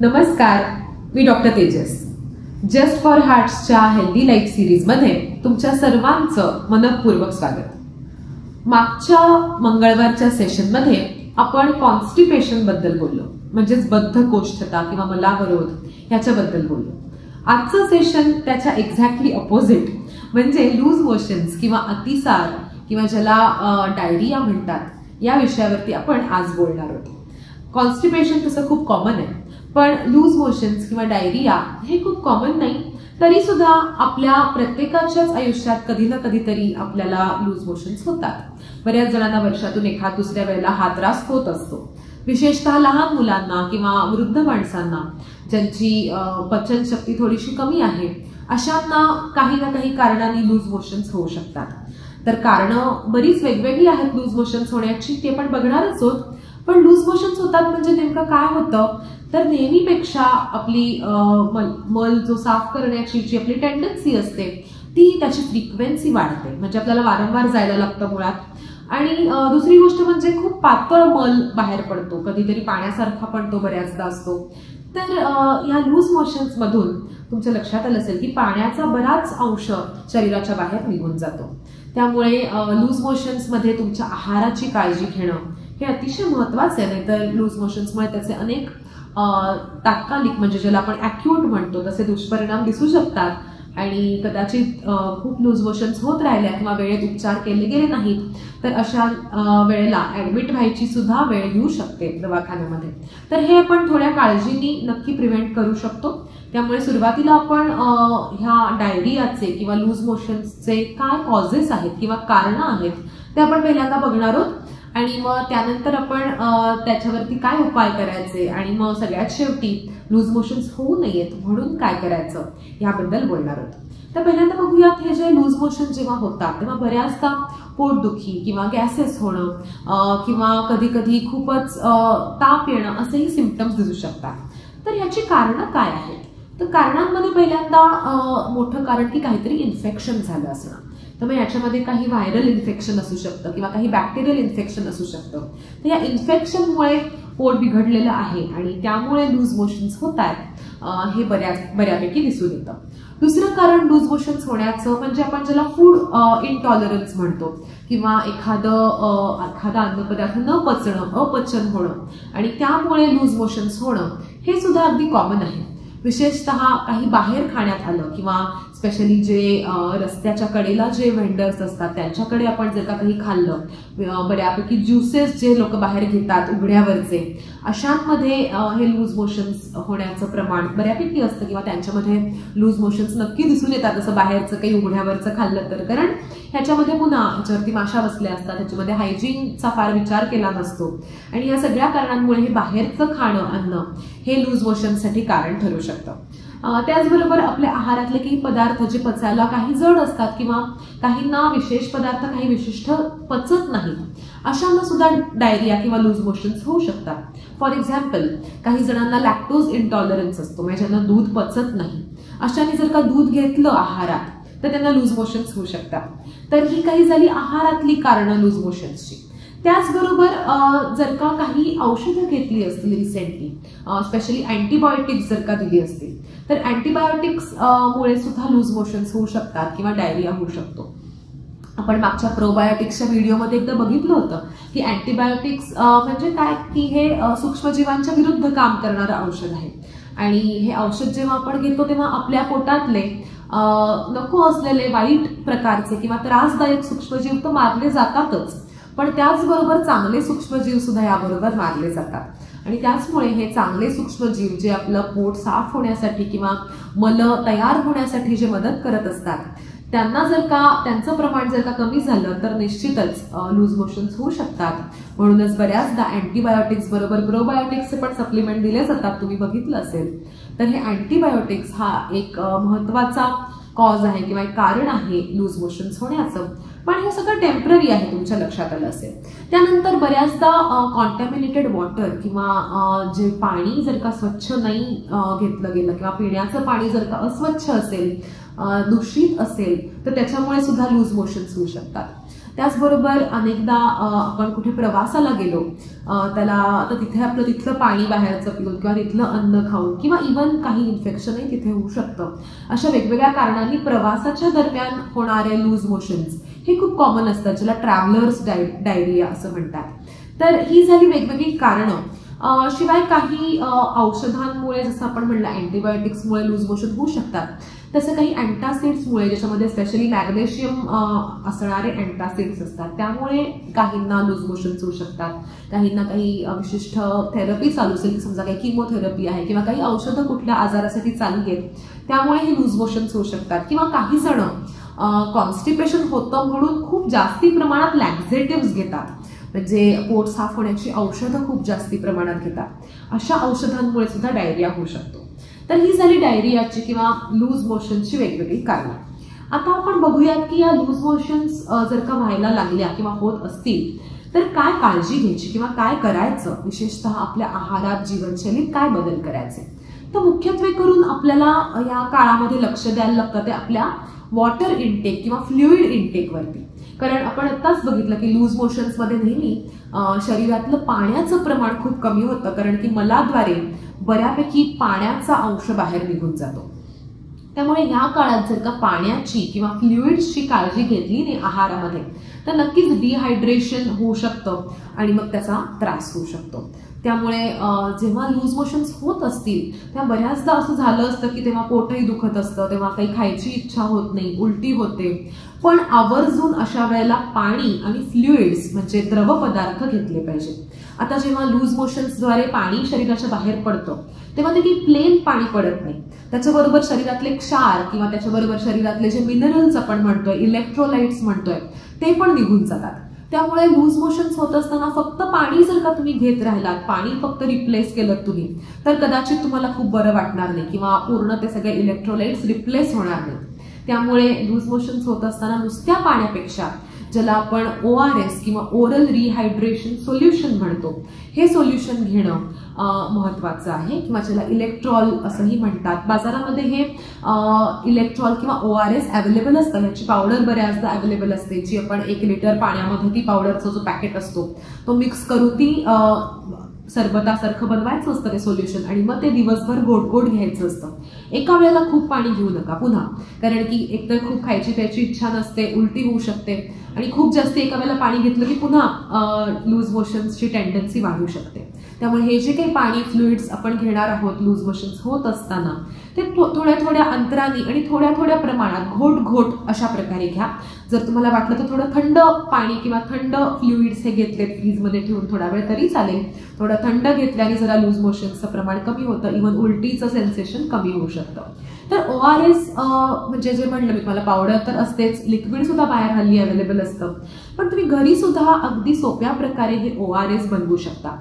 नमस्कार, मी doctor Tejas. Just for हार्ट्सच्या हेल्दी लाईफ सिरीजमध्ये तुमच्या सर्वांचं मनपूर्वक स्वागत. मागच्या मंगळवारच्या सेशनमध्ये आपण कॉन्स्टिपेशन बद्दल बोललो, म्हणजेच बद्धकोष्ठता किंवा मलावरोध ह्याच्याबद्दल बोललो. आजचं सेशन त्याच्या एक्झॅक्टली अपोजिट म्हणजे लूज मोशन्स किंवा अतिसार किंवा ज्याला डायरिया म्हणतात या विषयावरती आपण आज बोलणार आहोत. कॉन्स्टिपेशन तसं खूप कॉमन आहे, पण लूज मोशन्स किंवा डायरिया हे खूप कॉमन नाही. तरी सुद्धा आपल्या प्रत्येकाच्याच आयुष्यात कधी ना कधीतरी आपल्याला लूज मोशन्स होतात. बऱ्याच जणांना वर्षातून एखाद दुसऱ्या वेळेला हा त्रास होत असतो. विशेषतः लहान मुलांना किंवा वृद्ध माणसांना ज्यांची पचनशक्ती थोडीशी कमी आहे अशांना काही ना काही कारणांनी लूज मोशन्स होऊ शकतात. तर कारणं बरीच वेगवेगळी आहेत लूज मोशन्स होण्याची, ते पण बघणारच आहोत. पण लूज मोशन्स होतात म्हणजे नेमकं काय होतं, तर नेहमीपेक्षा आपली मल जो साफ करण्याची जी आपली टेंडन्सी असते ती त्याची फ्रिक्वेन्सी वाढते, म्हणजे आपल्याला वारंवार जायला लागतं मुळात. आणि दुसरी गोष्ट म्हणजे खूप पातळ मल बाहेर पडतो, कधीतरी पाण्यासारखा पण तो बऱ्याचदा असतो. तर या लूज मोशन्स मधून तुमच्या लक्षात आलं असेल की पाण्याचा बराच अंश शरीराच्या बाहेर निघून जातो. त्यामुळे लूज मोशन्स मध्ये तुमच्या आहाराची काळजी घेणं हे अतिशय महत्वाचं आहे. नाहीतर लूज मोशन्समुळे त्याचे अनेक तात्कालिक म्हणजे ज्याला आपण ॲक्यूट म्हणतो तसे दुष्परिणाम दिसू शकतात आणि कदाचित खूप लूज मोशन्स होत राहिल्या किंवा वेळेत उपचार केले गेले नाहीत तर अशा वेळेला ऍडमिट व्हायची सुद्धा वेळ येऊ शकते दवाखान्यामध्ये. तर हे आपण थोड्या काळजीने नक्की प्रिव्हेंट करू शकतो. त्यामुळे सुरुवातीला आपण ह्या डायरियाचे किंवा लूज मोशन्सचे काय कॉजेस आहेत किंवा कारणं आहेत ते आपण पहिल्यांदा बघणार आहोत आणि मग त्यानंतर आपण त्याच्यावरती काय उपाय करायचे आणि मग सगळ्यात शेवटी लूज मोशन्स होऊ नयेत म्हणून काय करायचं याबद्दल बोलणार आहोत. तर पहिल्यांदा बघूयात, हे जे लूज मोशन जेव्हा होतात तेव्हा बऱ्याचदा पोटदुखी किंवा गॅसेस होणं किंवा कधी कधी खूपच ताप येणं असेही सिम्पटम्स दिसू शकतात. तर ह्याची कारणं काय आहेत? तर कारणांमध्ये पहिल्यांदा मोठं कारण की काहीतरी इन्फेक्शन झालं असणं. तर मग याच्यामध्ये काही व्हायरल इन्फेक्शन असू शकतं किंवा काही बॅक्टेरियल इन्फेक्शन असू शकतं. तर या इन्फेक्शनमुळे पोट बिघडलेलं आहे आणि त्यामुळे लूज मोशन्स होत आहेत हे बऱ्यापैकी दिसून येतं. दुसरं कारण लूज मोशन्स होण्याचं म्हणजे आपण ज्याला फूड इंटॉलरन्स म्हणतो किंवा एखादा अन्नपदार्थ न पचणं, अपचन होणं आणि त्यामुळे लूज मोशन्स होणं हे सुद्धा अगदी कॉमन आहे. विशेषतः काही बाहेर खाण्यात आलं किंवा स्पेशली जे रस्त्याच्या कडेला जे व्हेंडर्स असतात त्यांच्याकडे आपण जर का काही खाल्लं, बऱ्यापैकी ज्युसेस जे लोक बाहेर घेतात उघड्यावरचे, अशांमध्ये हे लूज मोशन्स होण्याचं प्रमाण बऱ्यापैकी असतं किंवा त्यांच्यामध्ये लूज मोशन्स नक्की दिसून येतात असं बाहेरचं काही उघड्यावरचं खाल्लं तर. कारण ह्याच्यामध्ये पुन्हा ह्याच्यावरती माशा बसल्या असतात, ह्याच्यामध्ये हायजीनचा फार विचार केला नसतो आणि या सगळ्या कारणांमुळे हे बाहेरचं खाणं अन्न हे लूज मोशनसाठी कारण ठरू शकतं. त्याचबरोबर आपल्या आहारातले काही पदार्थ जे पचायला काही जड असतात किंवा काहींना विशेष पदार्थ काही विशिष्ट पचत नाहीत, अशांना सुद्धा डायरिया किंवा लूज मोशन्स होऊ शकतात. फॉर एक्झाम्पल, काही जणांना लॅक्टोज इंटॉलरन्स असतो, म्हणजे ज्यांना दूध पचत नाही, अशांनी जर का दूध घेतलं आहारात तर त्यांना लूज मोशन्स होऊ शकतात. तर ही काही झाली आहारातली कारणं लूज मोशन्सची. त्याचबरोबर जर का काही औषधं घेतली असतील रिसेंटली, स्पेशली अँटीबायोटिक्स जर का दिली असतील तर अँटीबायोटिक्स मुळे सुद्धा लूज मोशन्स होऊ शकतात किंवा डायरिया होऊ शकतो. आपण मागच्या प्रोबायोटिक्सच्या व्हिडिओमध्ये एकदा बघितलं होतं की अँटीबायोटिक्स म्हणजे काय की हे सूक्ष्मजीवांच्या विरुद्ध काम करणारं औषध आहे आणि हे औषध जेव्हा आपण घेतो तेव्हा आपल्या पोटातले नको असलेले वाईट प्रकारचे किंवा त्रासदायक सूक्ष्मजीव तर मारले जातातच, पण त्याचबरोबर चांगले सूक्ष्मजीव सुद्धा याबरोबर मारले जातात आणि त्याचमुळे हे चांगले सूक्ष्मजीव जे आपलं पोट साफ होण्यासाठी किंवा मल तयार होण्यासाठी जे मदत करत असतात त्यांना जर का त्यांचं प्रमाण जर का कमी झालं तर निश्चितच लूज मोशन्स होऊ शकतात. म्हणूनच बऱ्याचदा अँटीबायोटिक्स बरोबर प्रोबायोटिक्सचे पण सप्लिमेंट दिले जातात, तुम्ही बघितलं असेल. तर हे अँटीबायोटिक्स हा एक महत्वाचा कॉज आहे किंवा एक कारण आहे लूज मोशन्स होण्याचं. पण हे सगळं टेम्पररी आहे, तुमच्या लक्षात आलं असेल. त्यानंतर बऱ्याचदा कॉन्टॅमिनेटेड वॉटर किंवा जे पाणी जर का स्वच्छ नाही घेतलं गेलं किंवा पिण्याचं पाणी जर का अस्वच्छ असेल, दूषित असेल तर त्याच्यामुळे सुद्धा लूज मोशन्स होऊ शकतात. त्याचबरोबर अनेकदा आपण कुठे प्रवासाला गेलो, त्याला आता तिथे आपलं तिथलं पाणी बाहेरचं पिऊन किंवा तिथलं अन्न खाऊन किंवा इव्हन काही इन्फेक्शनही तिथे होऊ शकतं. अशा वेगवेगळ्या कारणांनी प्रवासाच्या दरम्यान होणारे लूज मोशन्स हे खूप कॉमन असतात, ज्याला ट्रॅव्हलर्स डायरिया असं म्हणतात. तर ही झाली वेगवेगळी कारणं. शिवाय काही औषधांमुळे, जसं आपण म्हणलं अँटीबायोटिक्समुळे लूज मोशन होऊ शकतात, तसं काही अँटासिड्समुळे, ज्याच्यामध्ये स्पेशली मॅग्नेशियम असणारे अँटासिड्स असतात, त्यामुळे काहींना लूज मोशन्स होऊ शकतात. काहींना काही विशिष्ट थेरपी चालू असेल, समजा काही किमोथेरपी आहे किंवा काही औषधं कुठल्या आजारासाठी चालू आहेत, त्यामुळे हे लूज मोशन्स होऊ शकतात. किंवा काही जण कॉन्स्टिपेशन होतं म्हणून खूप जास्ती प्रमाणात लॅक्झेटिव्स घेतात, म्हणजे पोट साफ होण्याची औषधं खूप जास्ती प्रमाणात घेतात. अशा औषधांमुळे सुद्धा डायरिया होऊ शकतो. तर ही झाली डायरियाची किंवा लूज मोशन्सची वेगवेगळी कारणं. आता आपण बघूयात की या लूज मोशन्स जर का व्हायला लागल्या किंवा होत असतील तर काय काळजी घ्यायची किंवा काय करायचं, विशेषतः आपल्या आहारात, जीवनशैलीत काय बदल करायचे. तर मुख्यत्वे करून आपल्याला या काळामध्ये लक्ष द्यायला लागतं ते आपल्या वॉटर इनटेक किंवा फ्लुइड इनटेकवरती. कारण आपण आत्ताच बघितलं की लूज मोशन्समध्ये नेहमी शरीरातलं पाण्याचं प्रमाण खूप कमी होतं, कारण की मलाद्वारे बऱ्यापैकी पाण्याचा अंश बाहेर निघून जातो. त्यामुळे या काळात जर का पाण्याची किंवा फ्लुइड्सची काळजी घेतली नाही आहारामध्ये, तर नक्कीच डिहायड्रेशन होऊ शकतं आणि मग त्याचा त्रास होऊ शकतो. त्यामुळे जेव्हा लूज मोशन्स होत असतील तेव्हा बऱ्याचदा असं झालं असतं की तेव्हा पोटही दुखत असतं, तेव्हा काही खायची इच्छा होत नाही, उलटी होते. पण आवर्जून अशा वेळेला पाणी आणि फ्लुइड्स म्हणजे द्रव पदार्थ घेतले पाहिजेत. आता जेव्हा लूज मोशन्सद्वारे पाणी शरीराच्या बाहेर पडतं तेव्हा ते काही प्लेन पाणी पडत नाही, त्याच्याबरोबर शरीरातले क्षार किंवा त्याच्याबरोबर शरीरातले जे मिनरल्स आपण म्हणतोय, इलेक्ट्रोलाइट्स म्हणतोय, ते पण निघून जातात. त्यामुळे लूज मोशन्स होत असताना फक्त पाणी जर का तुम्ही घेत राहिलात, पाणी फक्त रिप्लेस केलं तुम्ही, तर कदाचित तुम्हाला खूप बरं वाटणार नाही किंवा पूर्ण ते सगळे इलेक्ट्रोलाइट्स रिप्लेस होणार नाही. त्यामुळे लूज मोशन्स होत असताना नुसत्या पाण्यापेक्षा, ज्याला आपण ORS किंवा ओरल रिहायड्रेशन सोल्युशन म्हणतो, हे सोल्युशन घेणं महत्वाचं आहे किंवा ज्याला इलेक्ट्रॉल असंही म्हणतात. बाजारामध्ये हे इलेक्ट्रॉल किंवा ORS अवेलेबल असतं. ह्याची पावडर बऱ्याचदा अवेलेबल असते, जी आपण 1 लिटर पाण्यामध्ये ती पावडरचा जो पॅकेट असतो तो मिक्स करून ती सरबतासारखं बनवायचं असतं ते सोल्युशन आणि मग ते दिवसभर गोड गोड घ्यायचं असतं. एका वेळेला खूप पाणी घेऊ नका पुन्हा, कारण की एकतर खूप खायची त्याची इच्छा नसते, उलटी होऊ शकते आणि खूप जास्त एका वेळेला पाणी घेतलं की पुन्हा लूज मोशन्सची टेंडन्सी वाढू शकते. त्यामुळे हे जे काही पाणी फ्लुइड्स आपण घेणार आहोत लूज मोशन्स होत असताना, ते थोड्या थोड्या अंतराने आणि थोड्या थोड्या प्रमाणात घोट घोट अशा प्रकारे घ्या. जर तुम्हाला वाटलं तर थोडं थंड पाणी किंवा थंड फ्लुइड्स हे घेतलेत फ्रीजमध्ये ठेवून थोडा वेळ तरी चालेल. थोडं थंड घेतल्याने जरा लूज मोशन्सचं प्रमाण कमी होतं, इव्हन उलटीचं सेन्सेशन कमी होऊ शकतं. तर ORS म्हणजे जे म्हणलं मी तुम्हाला, पावडर तर असतेच, लिक्विड सुद्धा बाहेर हल्ली अवेलेबल असतं, पण तुम्ही घरी सुद्धा अगदी सोप्या प्रकारे हे ORS बनवू शकता.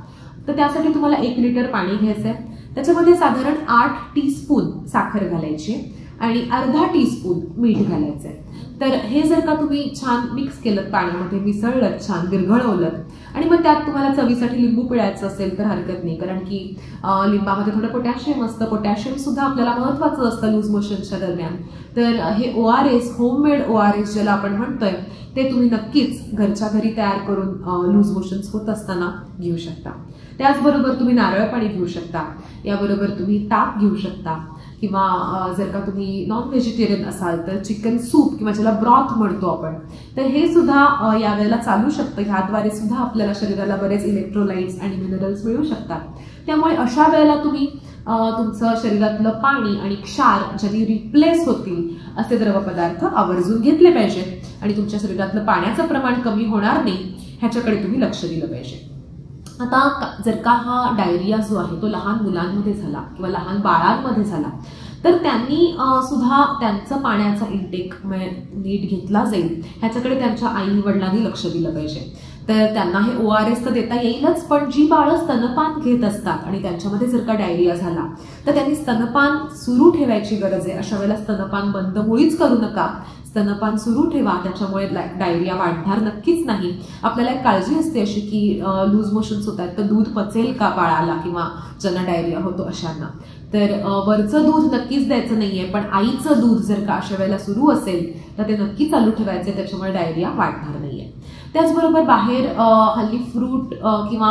तर त्यासाठी तुम्हाला 1 लिटर पाणी घ्यायचं आहे, त्याच्यामध्ये साधारण 8 टीस्पून साखर घालायची आणि अर्धा टीस्पून मीठ घालायचं आहे. तर हे जर का तुम्ही छान मिक्स केलं, पाण्यामध्ये मिसळलं, छान विरघळवलं आणि मग त्यात तुम्हाला चवीसाठी लिंबू पिळायचं असेल तर हरकत नाही, कारण की लिंबामध्ये थोडं पोटॅशियम असतं. पोटॅशियम सुद्धा आपल्याला महत्त्वाचं असतं लूज मोशनच्या दरम्यान. तर हे ORS, होममेड ORS ज्याला आपण म्हणतोय, ते तुम्ही नक्कीच घरच्या घरी तयार करून लूज मोशन्स होत असताना घेऊ शकता. त्याचबरोबर तुम्ही नारळ पाणी घेऊ शकता, याबरोबर तुम्ही ताक घेऊ शकता किंवा जर का तुम्ही नॉन व्हेजिटेरियन असाल तर चिकन सूप किंवा ज्याला ब्रॉथ म्हणतो आपण, तर हे सुद्धा यावेळेला चालू शकतं. ह्याद्वारे सुद्धा आपल्याला शरीराला बरेच इलेक्ट्रोलाइट्स आणि मिनरल्स मिळू शकतात. त्यामुळे अशा वेळेला तुम्ही तुमचं शरीरातलं पाणी आणि क्षार ज्यांनी रिप्लेस होतील असे द्रव पदार्थ आवर्जून घेतले पाहिजेत आणि तुमच्या शरीरातलं पाण्याचं प्रमाण कमी होणार नाही ह्याच्याकडे तुम्ही लक्ष दिलं पाहिजे. आता जर का हा डायरिया जो आहे तो लहान मुलांमध्ये झाला किंवा लहान बाळांमध्ये झाला, तर त्यांनी सुद्धा त्यांचं पाण्याचा इंटेक नीट घेतला जाईल ह्याच्याकडे त्यांच्या आई वडिलांनी लक्ष दिलं पाहिजे. तर त्यांना हे ORS तर देता येईलच, पण जी बाळं स्तनपान घेत असतात आणि त्यांच्यामध्ये जर का डायरिया झाला तर त्यांनी स्तनपान सुरू ठेवायची गरज आहे. अशा वेळेला स्तनपान बंद मुळीच करू नका, स्तनपान सुरू ठेवा, त्याच्यामुळे डायरिया वाढणार नक्कीच नाही. आपल्याला एक काळजी असते अशी की लूज मोशन्स होत आहेत तर दूध पचेल का बाळाला किंवा ज्यांना डायरिया होतो अशांना. तर वरचं दूध नक्कीच द्यायचं नाहीये, पण आईचं दूध जर का अशा वेळेला सुरू असेल तर ते नक्की चालू ठेवायचे, त्याच्यामुळे डायरिया वाढणार नाहीये. त्याचबरोबर बाहेर हल्ली फ्रूट किंवा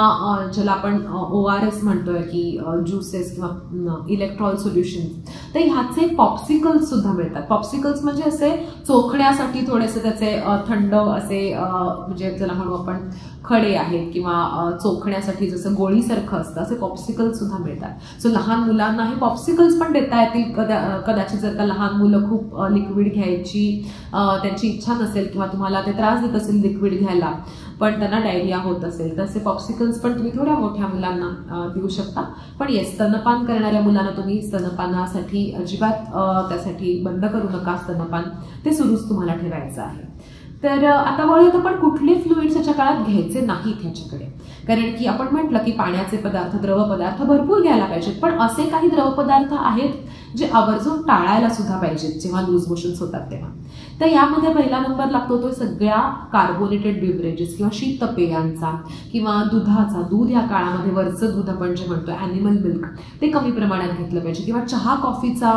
ज्याला आपण ORS म्हणतोय की ज्युसेस किंवा इलेक्ट्रॉल सोल्युशन, तर ह्याचे पॉप्सिकल्स सुद्धा मिळतात. पॉप्सिकल्स म्हणजे असे चोखण्यासाठी थोडेसे त्याचे थंड असे म्हणजे ज्याला म्हणू आपण खडे आहेत किंवा चोखण्यासाठी जसं गोळीसारखं असतं असे पॉप्सिकल्स सुद्धा मिळतात. सो लहान मुलांना हे पॉप्सिकल्स पण देता येतील. कदाचित जर का लहान मुलं खूप लिक्विड घ्यायची त्यांची इच्छा नसेल किंवा तुम्हाला ते त्रास देत असेल लिक्विड घ्यायला, पण त्यांना डायरिया होत असेल तर असे पॉप्सिकल्स पण तुम्ही थोड्या मोठ्या मुलांना देऊ शकता. पण येस, स्तनपान करणाऱ्या मुलांना तुम्ही स्तनपानासाठी अजिबात त्यासाठी बंद करू नका, स्तनपान ते सुरूच तुम्हाला ठेवायचं आहे. तर आता वळूयात आपण कुठले फ्लुइड्स याच्या काळात घ्यायचे नाहीत ह्याच्याकडे. कारण की आपण म्हटलं की पाण्याचे पदार्थ, द्रव पदार्थ भरपूर घ्यायला पाहिजेत, पण असे काही द्रव पदार्थ आहेत जे आवर्जून टाळायला सुद्धा पाहिजेत जेव्हा लूज मोशन्स होतात तेव्हा. तर यामध्ये पहिला नंबर लागतो तो सगळ्या कार्बोनेटेड बिव्हरेजेस किंवा शीतपेयांचा किंवा दुधाचा. दूध या काळामध्ये वरचं दूध आपण जे म्हणतो ॲनिमल मिल्क ते कमी प्रमाणात घेतलं पाहिजे किंवा चहा कॉफीचा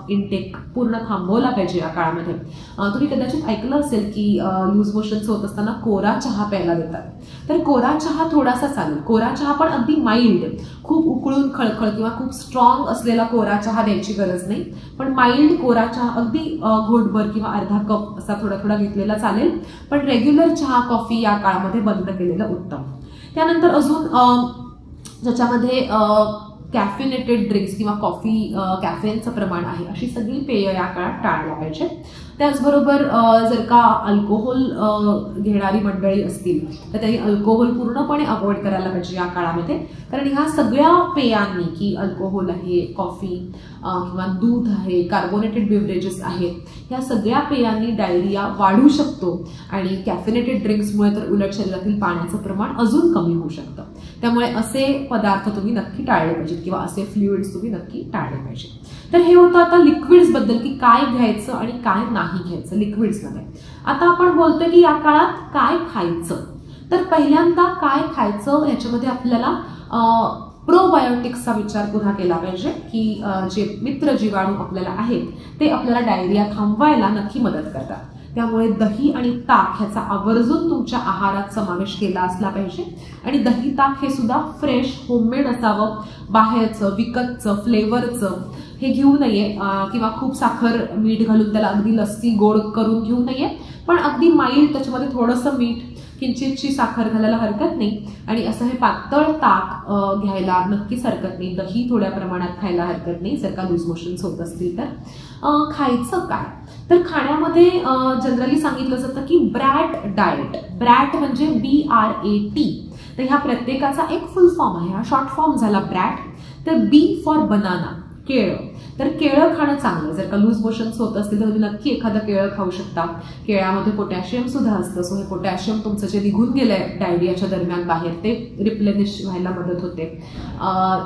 इंटेक पूर्ण थांबवला पाहिजे या काळामध्ये. तुम्ही कदाचित ऐकलं असेल की लूज मोशन्स होत असताना कोरा चहा प्यायला देतात. तर कोरा चहा थोडासा चालेल, कोरा चहा पण अगदी माइल्ड, खूप उकळून खळखळ किंवा खूप स्ट्रॉंग असलेला कोरा चहा द्यायची गरज नाही, पण माइल्ड कोरा चहा अगदी घोटभर किंवा अर्धा कप असा थोडा थोडा घेतलेला चालेल. पण रेग्युलर चहा कॉफी या काळामध्ये बंद केलेलं उत्तम. त्यानंतर अजून ज्याच्यामध्ये कॅफिनेटेड ड्रिंक्स किंवा कॉफी कॅफेनचं प्रमाण आहे अशी सगळी पेय या काळात टाळायला पाहिजे. त्याचबरोबर जर का अल्कोहोल घेणारी मंडळी असतील तर त्यांनी अल्कोहोल पूर्णपणे अवॉइड करायला पाहिजे या काळामध्ये. कारण ह्या सगळ्या पेयांनी की अल्कोहोल आहे, कॉफी किंवा दूध आहे, कार्बोनेटेड बिव्हरेजेस आहेत, ह्या सगळ्या पेयांनी डायरिया वाढू शकतो आणि कॅफिनेटेड ड्रिंक्समुळे तर उलट शरीरातील पाण्याचं प्रमाण अजून कमी होऊ शकतं. त्यामुळे असे पदार्थ तुम्ही नक्की टाळले पाहिजेत किंवा असे फ्लुइड्स तुम्ही नक्की टाळले पाहिजेत. तर हे होतं आता लिक्विड्स बद्दल की काय घ्यायचं आणि काय नाही घ्यायचं लिक्विड्समध्ये. आता आपण बोलतोय की या काळात काय खायचं. तर पहिल्यांदा काय खायचं याच्यामध्ये आपल्याला प्रोबायोटिक्सचा विचार पुन्हा केला पाहिजे की जे मित्र जीवाणू आपल्याला आहेत ते आपल्याला डायरिया थांबवायला नक्की मदत करतात. त्यामुळे दही आणि ताक ह्याचा आवर्जून तुमच्या आहारात समावेश केला असला पाहिजे. आणि दही ताक हे सुद्धा फ्रेश होममेड असावं, बाहेरचं विकतचं फ्लेवरचं हे घेऊ नये किंवा खूप साखर मीठ घालून त्याला अगदी लस्सी गोड करून घेऊ नये, पण अगदी माइल्ड त्याच्यामध्ये थोडंसं मीठ किंचितशी साखर घालायला हरकत नाही. आणि असं हे पातळ ताक घ्यायला नक्कीच हरकत नाही, दही थोड्या प्रमाणात खायला हरकत नाही जर का लूज मोशन्स होत असतील तर. खायचं काय, तर खाण्यामध्ये जनरली सांगितलं जातं की ब्रॅट डाएट. ब्रॅट म्हणजे BRAT. तर ह्या प्रत्येकाचा एक फुल फॉर्म आहे, हा शॉर्ट फॉर्म झाला ब्रॅट. तर B फॉर बनाना, केळं. तर केळं खाणं चांगलं. जर का लूज मोशन्स होत असतील तर तुम्ही नक्की एखादं केळं खाऊ शकता. केळ्यामध्ये पोटॅशियम सुद्धा असतं, सो हे पोटॅशियम तुमचं जे निघून गेलंय डायरियाच्या दरम्यान बाहेर ते रिप्लेनिश व्हायला मदत होते.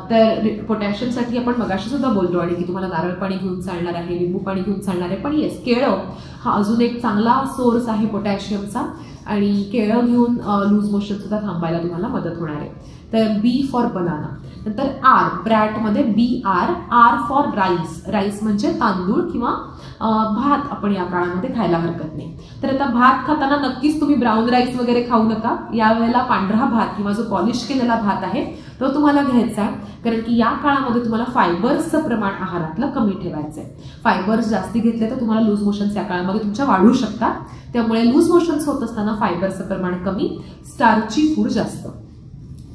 तर पोटॅशियमसाठी आपण मगाशी सुद्धा बोललो आणि की तुम्हाला नारळ पाणी घेऊन चालणार आहे, लिंबू पाणी घेऊन चालणार आहे, पण येस केळं हा अजून एक चांगला सोर्स आहे पोटॅशियमचा आणि केळं घेऊन लूज मोशन सुद्धा थांबायला तुम्हाला मदत होणार आहे. तर B फॉर बनाना. नंतर R, ब्रॅटमध्ये BR, R for rice. Rice म्हणजे तांदूळ किंवा भात आपण या काळामध्ये खायला हरकत नाही. तर आता भात खाताना नक्कीच तुम्ही ब्राऊन राईस वगैरे खाऊ नका. यावेळेला पांढरा भात किंवा जो पॉलिश केलेला भात आहे तो तुम्हाला घ्यायचा आहे, कारण की या काळामध्ये तुम्हाला फायबर्सचं प्रमाण आहारातलं कमी ठेवायचं आहे. फायबर्स जास्ती घेतले तर तुम्हाला लूज मोशन्स या काळामध्ये तुमच्या वाढू शकतात. त्यामुळे लूज मोशन्स होत असताना फायबरचं प्रमाण कमी, स्टार्ची फूड जास्त.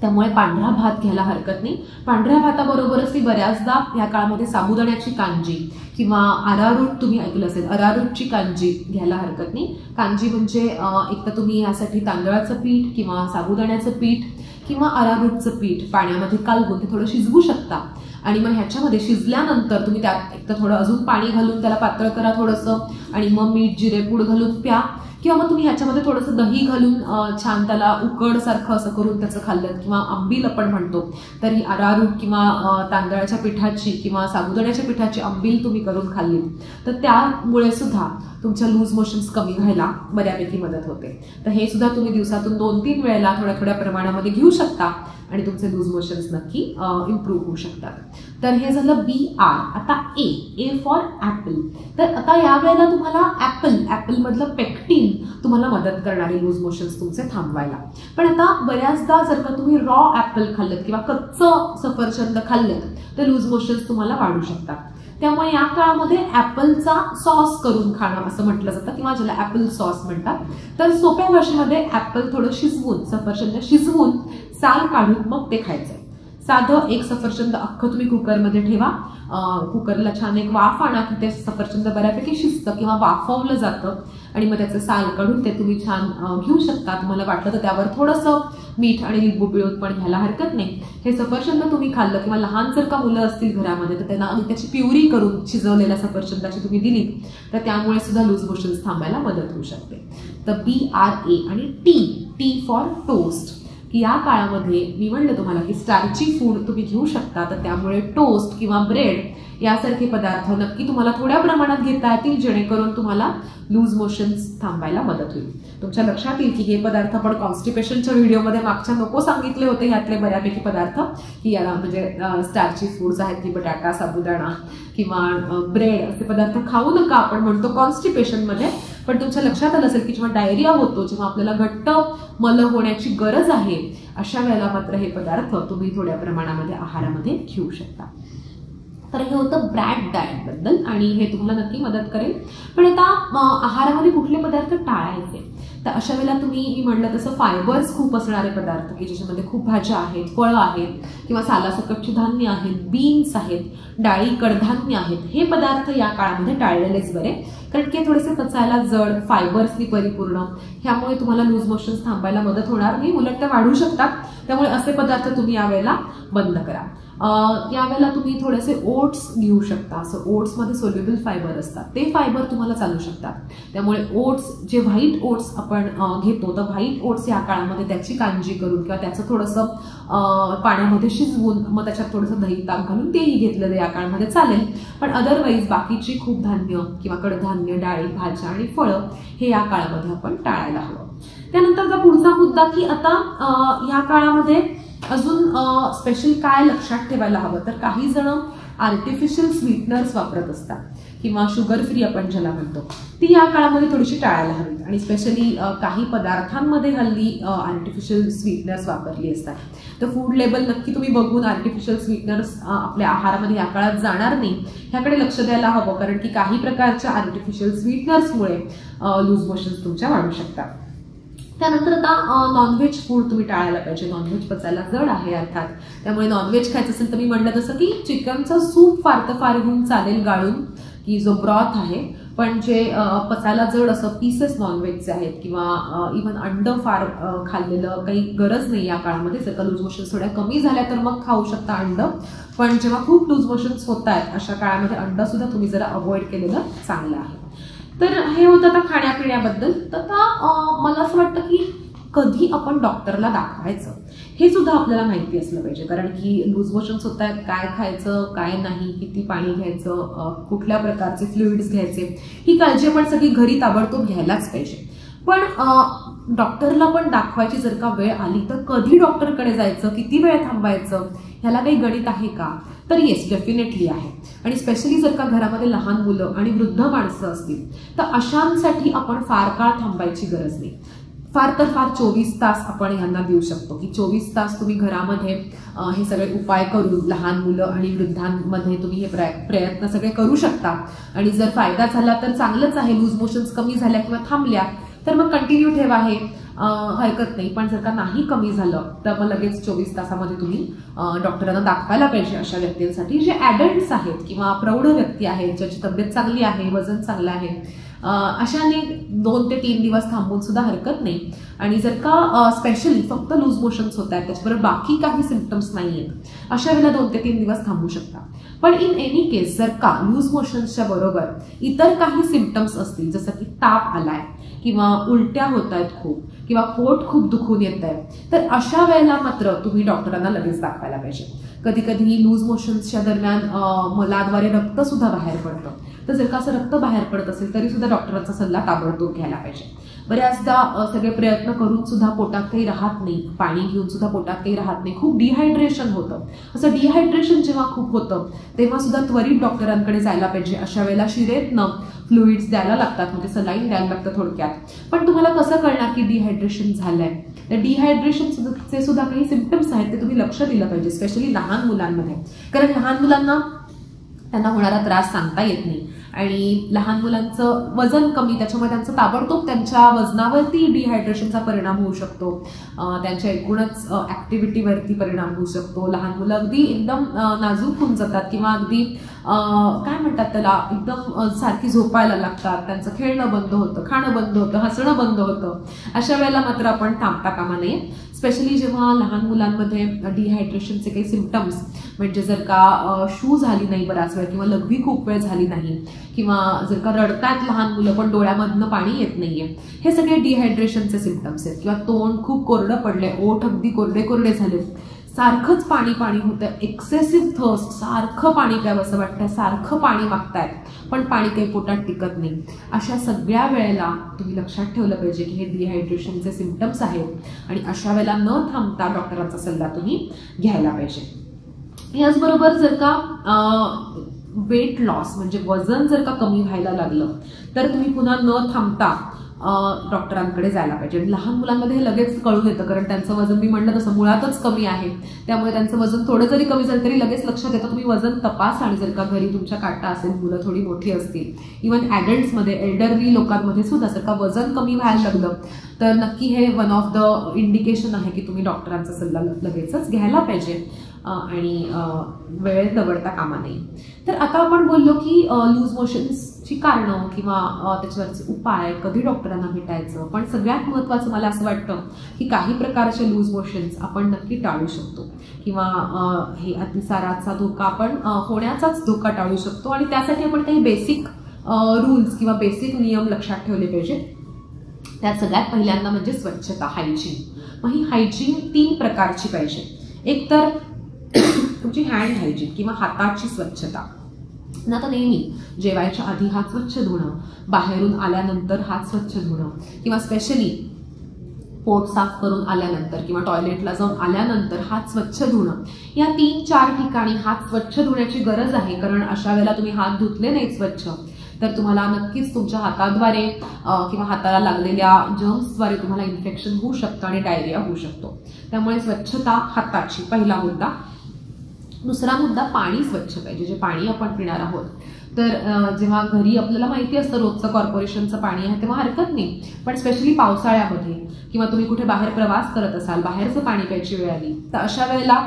त्यामुळे पांढरा भात घ्यायला हरकत नाही. पांढऱ्या भाताबरोबरच ती बऱ्याचदा या काळामध्ये साबुदाण्याची कांजी किंवा अरारूट, तुम्ही ऐकलं असेल अरारूटची कांजी घ्यायला हरकत नाही. कांजी म्हणजे एक तर तुम्ही यासाठी तांदळाचं पीठ किंवा साबुदाण्याचं पीठ किंवा अरारूटचं पीठ पाण्यामध्ये कालवून ते थोडं शिजवू शकता आणि मग ह्याच्यामध्ये शिजल्यानंतर तुम्ही त्यात एक तर थोडं अजून पाणी घालून त्याला पातळ करा थोडंसं आणि मग मीठ जिरेपूड घालून प्या किंवा मग तुम्ही ह्याच्यामध्ये थोडंसं दही घालून छान त्याला उकड सारखं असं करून त्याचं खाल्लं, किंवा आंबील आपण म्हणतो, तर ही अरारूट किंवा तांदळाच्या पिठाची किंवा साबुदाण्याच्या पिठाची आंबील तुम्ही करून खाल्ली तर त्यामुळे सुद्धा तुमच्या लूज मोशन्स कमी व्हायला बऱ्यापैकी मदत होते. तर हे सुद्धा तुम्ही दिवसातून 2-3 वेळेला थोड्या थोड्या प्रमाणामध्ये घेऊ शकता आणि तुमचे लूज मोशन्स नक्की इम्प्रूव्ह होऊ शकतात. तर हे झालं BR. आता A फॉर ॲपल. तर आता यावेळेला तुम्हाला ॲपल मधलं पेक्टिन तुम्हाला मदत करणारे लूज मोशन्स तुमचे थांबवायला. पण आता बऱ्याचदा जर का तुम्ही रॉ ॲपल खाल्लं किंवा कच्चं सफरचंद खाल्लं तर लूज मोशन्स तुम्हाला वाढू शकतात. त्यामुळे या काळामध्ये ॲपलचा सॉस करून खाणं असं म्हटलं जातं किंवा ज्याला ॲपल सॉस म्हणतात. तर सोप्या भाषेमध्ये ॲपल थोडं शिजवून, सफरचंद शिजवून साल काढून मग ते खायचं. साधं एक सफरचंद अख्खं तुम्ही कुकरमध्ये ठेवा, कुकरला छान एक वाफ आणा की ते सफरचंद बऱ्यापैकी शिजतं किंवा वाफवलं जातं आणि मग त्याचं साल काढून ते तुम्ही छान घेऊ शकता. तुम्हाला वाटलं तर त्यावर थोडंसं मीठ आणि लिंबू पिळून पण घ्यायला हरकत नाही. हे सफरचंद तुम्ही खाल्लं किंवा लहान जर का मुलं असतील घरामध्ये तर त्यांना त्याची प्युरी करून शिजवलेल्या सफरचंदाची तुम्ही दिली तर त्यामुळे सुद्धा लूज मोशन्स थांबायला मदत होऊ शकते. तर BRA. आणि T फॉर टोस्ट, की या काळामध्ये मी म्हणलं तुम्हाला की स्टार्ची फूड तुम्ही घेऊ शकता. तर त्यामुळे टोस्ट किंवा ब्रेड यासारखे पदार्थ नक्की तुम्हाला थोड्या प्रमाणात घेता येतील जेणेकरून तुम्हाला लूज मोशन्स थांबायला मदत होईल. तुमच्या लक्षात येईल की हे पदार्थ आपण कॉन्स्टिपेशनच्या व्हिडिओमध्ये मागच्या नको सांगितले होते. ह्यातले बऱ्यापैकी पदार्थ की याला म्हणजे स्टार्ची फूड्स आहेत की बटाटा, साबुदाणा किंवा ब्रेड असे पदार्थ खाऊ नका आपण म्हणतो कॉन्स्टिपेशनमध्ये. पण तुमच्या लक्षात आलं असेल की जेव्हा डायरिया होतो, जेव्हा आपल्याला घट्ट मल होण्याची गरज आहे, अशा वेळेला मात्र हे पदार्थ तुम्ही थोड्या प्रमाणामध्ये आहारामध्ये घेऊ शकता. तर हे होतं ब्रॅड डाएट बद्दल आणि हे तुम्हाला नक्की मदत करेल. पण आता आहारामध्ये कुठले पदार्थ टाळायचे, तर अशा वेळेला मी म्हणलं तसं फायबर्स खूप असणारे पदार्थ की ज्याच्यामध्ये खूप भाज्या आहेत, फळं आहेत किंवा सालासकटची धान्य आहेत, बीन्स आहेत, डाळी, कडधान्य आहेत, हे पदार्थ या काळामध्ये टाळलेलेच बरे. कारण की थोडेसे पचायला जड, फायबर्सनी परिपूर्ण, ह्यामुळे तुम्हाला लूज मोशन्स थांबायला मदत होणार नाही, उलट ते वाढू शकतात. त्यामुळे असे पदार्थ तुम्ही यावेळेला बंद करा. यावेळेला तुम्ही थोडेसे ओट्स घेऊ शकता. असं ओट्समध्ये सोल्युबल फायबर असतात, ते फायबर तुम्हाला चालू शकतात. त्यामुळे ओट्स, जे व्हाईट ओट्स आपण घेतो, तर व्हाईट ओट्स या काळामध्ये त्याची कांजी करून किंवा त्याचं थोडंसं पाण्यामध्ये शिजवून मग त्याच्यात थोडंसं दही ताक घालून तेही घेतलेलं या काळामध्ये चालेल. पण अदरवाईज बाकीची खूप धान्य किंवा कडधान्य, डाळी, भाज्या आणि फळं हे या काळामध्ये आपण टाळायला हवं. त्यानंतरचा पुढचा मुद्दा की आता या काळामध्ये अजून स्पेशल काय लक्षात ठेवायला हवं, तर काही जण आर्टिफिशियल स्वीटनर्स वापरत असतात किंवा शुगर फ्री आपण ज्याला म्हणतो, ती या काळामध्ये थोडीशी टाळायला हवी. आणि स्पेशली काही पदार्थांमध्ये हल्ली आर्टिफिशियल स्वीटनर्स वापरली असतात. तर फूड लेबल नक्की तुम्ही बघून आर्टिफिशियल स्वीटनर्स आपल्या आहारामध्ये या काळात जाणार नाही ह्याकडे लक्ष द्यायला हवं. कारण की काही प्रकारच्या आर्टिफिशियल स्वीटनर्समुळे लूज मोशन्स तुमच्या वाढू शकतात. त्यानंतर आता नॉनव्हेज फूड तुम्ही टाळायला पाहिजे. नॉनव्हेज पचायला जड आहे अर्थात, त्यामुळे नॉनव्हेज खायचं असेल तर मी म्हणलं तसं की चिकनचं सूप फार तर फार घेऊन चालेल गाळून, की जो ब्रॉथ आहे. पण जे पचायला जड असं पीसेस नॉनव्हेजचे आहेत किंवा इव्हन अंड फार खाल्लेलं काही गरज नाही या काळामध्ये. जर का लूज मोशन्स थोड्या कमी झाल्या तर मग खाऊ शकता अंड. पण जेव्हा खूप लूज मोशन्स होत आहेत अशा काळामध्ये अंड सुद्धा तुम्ही जरा अवॉइड केलेलं चांगलं आहे. तर हे होतं आता खाण्यापिण्याबद्दल. तर आता मला असं वाटतं की कधी आपण डॉक्टरला दाखवायचं हे सुद्धा आपल्याला माहिती असलं पाहिजे. कारण की लूज मोशन्स होत आहेत, काय खायचं काय नाही, किती पाणी घ्यायचं, कुठल्या प्रकारचे फ्लुइड्स घ्यायचे, ही काळजी आपण सगळी घरी ताबडतोब घ्यायलाच पाहिजे. पण डॉक्टरला पण दाखवायची जर का वेळ आली तर कधी डॉक्टरकडे जायचं, किती वेळ थांबायचं, ह्याला काही गणित आहे का, तर येस डेफिनेटली आहे. आणि स्पेशली जर का घरामध्ये लहान मुलं आणि वृद्ध माणसं असतील तर अशांसाठी आपण फार काळ थांबायची गरज नाही. फार तर फार 24 तास आपण यांना देऊ शकतो की 24 तास तुम्ही घरामध्ये हे सगळे उपाय करून लहान मुलं आणि वृद्धांमध्ये तुम्ही हे प्रयत्न सगळे करू शकता. आणि जर फायदा झाला तर चांगलंच आहे. लूज मोशन्स कमी झाल्या किंवा थांबल्या तर मग कंटिन्यू ठेवा, हे हरकत नाही. पण जर का नाही कमी झालं तर मग लगेच 24 तासामध्ये तुम्ही डॉक्टरांना दाखवायला पाहिजे. अशा व्यक्तींसाठी जे ॲडल्ट्स आहेत किंवा प्रौढ व्यक्ती आहेत, ज्याची तब्येत चांगली आहे, वजन चांगलं आहे, अशाने 2 ते 3 दिवस थांबून सुद्धा हरकत नाही. आणि जर का स्पेशली फक्त लूज मोशन्स होत आहेत, त्याच्याबरोबर बाकी काही सिम्पटम्स नाही आहेत, अशा वेळेला 2 ते 3 दिवस थांबू शकता. पण इन एनी केस जर का लूज मोशन्सच्या बरोबर इतर काही सिम्पटम्स असतील, जसं की ताप आलाय किंवा उलट्या होत आहेत खूप किंवा पोट खूप दुखून येत आहे, तर अशा वेळेला मात्र तुम्ही डॉक्टरांना लगेच दाखवायला पाहिजे. कधी कधी लूज मोशन्सच्या दरम्यान मलाद्वारे रक्त सुद्धा बाहेर पडतं. तर जर का असं रक्त बाहेर पडत असेल तरी सुद्धा डॉक्टरांचा सल्ला ताबडतोब घ्यायला पाहिजे. बऱ्याचदा सगळे प्रयत्न करून सुद्धा पोटात काही राहत नाही, पाणी घेऊन सुद्धा पोटात काही राहत नाही, खूप डिहायड्रेशन होतं. असं डिहायड्रेशन जेव्हा खूप होतं तेव्हा सुद्धा त्वरित डॉक्टरांकडे जायला पाहिजे. अशा वेळेला शिरेतनं फ्लुइड्स द्यायला लागतात, म्हणजे सलाईन द्यायला लागतं थोडक्यात. पण तुम्हाला कसं कळणार की डिहायड्रेशन झालंय? तर डिहायड्रेशनचे सुद्धा काही सिम्पटम्स आहेत, ते तुम्ही लक्ष दिलं पाहिजे, स्पेशली लहान मुलांमध्ये. कारण लहान मुलांना त्यांना होणारा त्रास सांगता येत नाही आणि लहान मुलांचं वजन कमी, त्याच्यामुळे त्यांचं ताबडतोब त्यांच्या वजनावरती डिहायड्रेशनचा परिणाम होऊ शकतो, त्यांच्या एकूणच ऍक्टिव्हिटीवरती परिणाम होऊ शकतो. लहान मुलं अगदी एकदम नाजूक होऊन जातात किंवा अगदी काय म्हणतात त्याला, एकदम सारखी झोपायला लागतात, त्यांचं खेळणं बंद होतं, खाणं बंद होतं, हसणं बंद होतं. अशा वेळेला मात्र आपण थांबता कामा नये. स्पेशली जेव्हा लहान मुलांमध्ये डिहायड्रेशनचे काही सिम्पटम्स, म्हणजे जर का शू झाली नाही बराच वेळ किंवा लघवी खूप वेळ झाली नाही किंवा जर का रडतायत लहान मुलं पण डोळ्यामधनं पाणी येत नाहीये, हे सगळे डिहायड्रेशनचे सिम्पटम्स आहेत. किंवा तोंड खूप कोरडं पडले, ओठ अगदी कोरडे कोरडे झाले, सारखंच पाणी पाणी होतं, एक्सेसिव्ह थर्स्ट, सारखं पाणी प्यावंसं वाटतं, सारखं पाणी मागतायत पण पाणी काही पोटात टिकत नाही. अशा सगळ्या वेळेला तुम्ही लक्षात ठेवलं पाहिजे की हे डिहायड्रेशनचे सिम्पटम्स आहेत आणि अशा वेळेला न थांबता डॉक्टरांचा सल्ला तुम्ही घ्यायला पाहिजे. याचबरोबर जर का वेट लॉस म्हणजे वजन जर का कमी व्हायला लागलं तर तुम्ही पुन्हा न थांबता डॉक्टरांकडे जायला पाहिजे. लहान मुलांमध्ये हे लगेच कळून येतं, कारण त्यांचं वजन मी म्हणलं तसं मुळातच कमी आहे, त्यामुळे त्यांचं वजन थोडं जरी कमी झालं तरी लगेच लक्षात येतं. तुम्ही वजन तपासा आणि जर का घरी तुमच्या काटा असेल, मुलं थोडी मोठी असतील, इव्हन ॲडल्ट्समध्ये, एल्डरली लोकांमध्ये सुद्धा जर का वजन कमी व्हायला लागलं तर नक्की हे वन ऑफ द इंडिकेशन आहे की तुम्ही डॉक्टरांचा सल्ला लगेचच घ्यायला पाहिजे आणि वेळ दवडता कामा नये. तर आता आपण बोललो की लूज मोशन्सची कारणं किंवा त्याच्यावरचे उपाय, कधी डॉक्टरांना भेटायचं. पण सगळ्यात महत्त्वाचं मला असं वाटतं की काही प्रकारचे लूज मोशन्स आपण नक्की टाळू शकतो किंवा हे अतिसाराचा धोका आपण होण्याचाच धोका टाळू शकतो. आणि त्यासाठी आपण काही बेसिक रूल्स किंवा बेसिक नियम लक्षात ठेवले पाहिजे. त्यात सगळ्यात पहिल्यांदा म्हणजे स्वच्छता, हायजीन. मग ही हायजीन 3 प्रकारची पाहिजे. एक तर तुमची हँड हायजीन किंवा हाताची स्वच्छता. आता नेहमी जेवायच्या आधी हात स्वच्छ धुणं, बाहेरून आल्यानंतर हात स्वच्छ धुणं किंवा स्पेशली पोट साफ करून आल्यानंतर किंवा टॉयलेटला जाऊन आल्यानंतर हात स्वच्छ धुणं, या 3-4 ठिकाणी हात स्वच्छ धुण्याची गरज आहे. कारण अशा वेळेला तुम्ही हात धुतले नाहीत स्वच्छ तर तुम्हाला नक्कीच तुमच्या हाताद्वारे किंवा हाताला लागलेल्या जर्म्सद्वारे तुम्हाला इन्फेक्शन होऊ शकतं आणि डायरिया होऊ शकतो. त्यामुळे स्वच्छता हाताची पहिला मुद्दा. दुसरा मुद्दा, पाणी स्वच्छ पाहिजे. जे पाणी आपण पिणार आहोत तर जेव्हा घरी आपल्याला माहिती असतं रोजचं कॉर्पोरेशनचं पाणी आहे तेव्हा हरकत नाही, पण स्पेशली पावसाळ्यामध्ये किंवा तुम्ही कुठे बाहेर प्रवास करत असाल, बाहेरचं पाणी प्यायची वेळ आली तर अशा वेळेला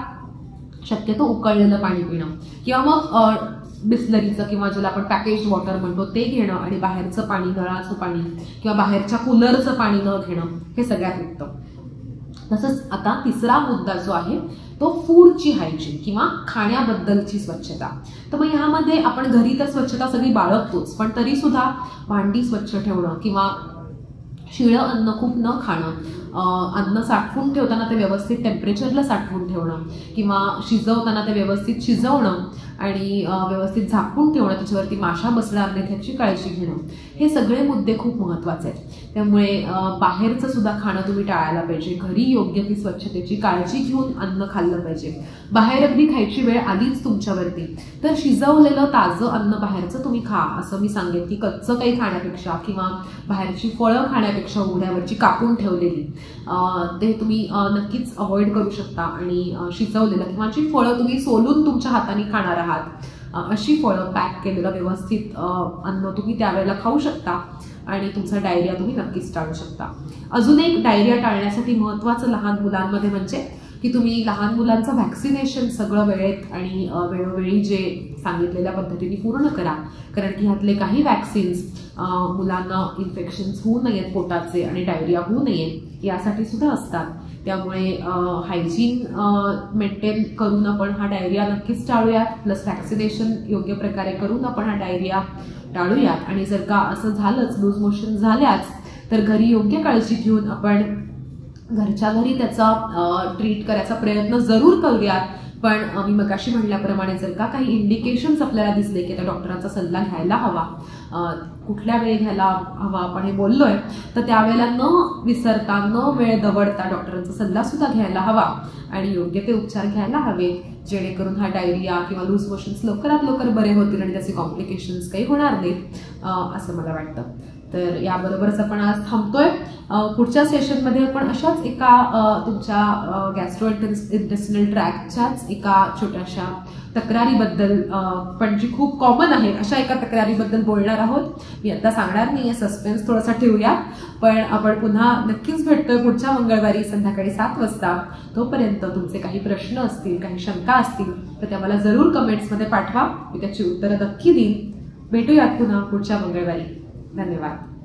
शक्यतो उकळलेलं पाणी पिणं किंवा मग बिस्लरीचं किंवा ज्याला आपण पॅकेज वॉटर म्हणतो ते घेणं आणि बाहेरचं पाणी, नळाचं पाणी किंवा बाहेरच्या कूलरचं पाणी न घेणं हे सगळ्यात उत्तम. तसंच आता तिसरा मुद्दा जो आहे तो फूडची हायजीन किंवा खाण्याबद्दलची स्वच्छता. तर मग ह्यामध्ये आपण घरी तर स्वच्छता सगळी बाळगतोच, पण तरी सुद्धा भांडी स्वच्छ ठेवणं किंवा शिळं अन्न खूप न खाणं, अन्न साठवून ठेवताना ते व्यवस्थित टेम्परेचरला साठवून ठेवणं किंवा शिजवताना ते व्यवस्थित शिजवणं आणि व्यवस्थित झाकून ठेवणं, त्याच्यावरती माशा बसणार नाहीत ह्याची काळजी घेणं, हे सगळे मुद्दे खूप महत्त्वाचे आहेत. त्यामुळे बाहेरचं सुद्धा खाणं तुम्ही टाळायला पाहिजे. घरी योग्य ती स्वच्छतेची काळजी घेऊन अन्न खाल्लं पाहिजे. बाहेर अगदी खायची वेळ आलीच तुमच्यावरती तर शिजवलेलं ताजं अन्न बाहेरचं तुम्ही खा, असं मी सांगेन की कच्चं काही खाण्यापेक्षा किंवा बाहेरची फळं खाण्यापेक्षा उघड्यावरची कापून ठेवलेली ते तुम्ही नक्कीच अवॉइड करू शकता. आणि शिजवलेलं किंवा जी फळं तुम्ही सोलून तुमच्या हाताने खाणार आहात अशी फळं पॅक केलेलं व्यवस्थित अन्न तुम्ही त्यावेळेला खाऊ शकता आणि तुमचा डायरिया तुम्ही नक्कीच टाळू शकता. अजून एक डायरिया टाळण्यासाठी महत्त्वाचं लहान मुलांमध्ये म्हणजे की तुम्ही लहान मुलांचं व्हॅक्सिनेशन सगळं वेळेत आणि वेळोवेळी जे सांगितलेल्या पद्धतीने पूर्ण करा, कारण की ह्यातले काही वॅक्सिन्स मुलांना इन्फेक्शन्स होऊ नयेत पोटाचे आणि डायरिया होऊ नये यासाठी सुद्धा असतात. त्यामुळे हायजीन मेंटेन करून आपण हा डायरिया नक्कीच टाळूयात, प्लस व्हॅक्सिनेशन योग्य प्रकारे करून आपण हा डायरिया टाळूयात. आणि जर का असं झालंच, लूज मोशन झाल्याच, तर घरी योग्य काळजी घेऊन आपण घरच्या घरी त्याचा ट्रीट करायचा प्रयत्न जरूर करूयात. पण मी मगाशी म्हणल्याप्रमाणे जर का काही इंडिकेशन्स आपल्याला दिसले की त्या डॉक्टरांचा सल्ला घ्यायला हवा, कुठल्या वेळी घ्यायला हवा आपण हे बोललोय, तर त्यावेळेला न विसरता, न वेळ दवडता डॉक्टरांचा सल्ला सुद्धा घ्यायला हवा आणि योग्य ते उपचार घ्यायला हवे, जेणेकरून हा डायरिया किंवा लूज मोशन्स लवकरात लवकर बरे होतील आणि त्याचे कॉम्प्लिकेशन्स काही होणार नाहीत असं मला वाटतं. तर याबरोबरच आपण आज थांबतोय. पुढच्या सेशनमध्ये आपण अशाच एका तुमच्या गॅस्ट्रोइंटेस्टिनल ट्रॅक्टच्याच एका छोट्याशा तक्रारीबद्दल, पण जी खूप कॉमन आहे अशा एका तक्रारीबद्दल बोलणार आहोत. मी आता सांगणार नाहीये, सस्पेन्स थोडासा ठेवूया, पण आपण पुन्हा नक्कीच भेटतोय पुढच्या मंगळवारी संध्याकाळी 7 वाजता. तोपर्यंत तुमचे काही प्रश्न असतील, काही शंका असतील तर त्या मला जरूर कमेंट्समध्ये पाठवा, मी त्याची उत्तरं नक्की देईन. भेटूयात पुन्हा पुढच्या मंगळवारी. धन्यवाद.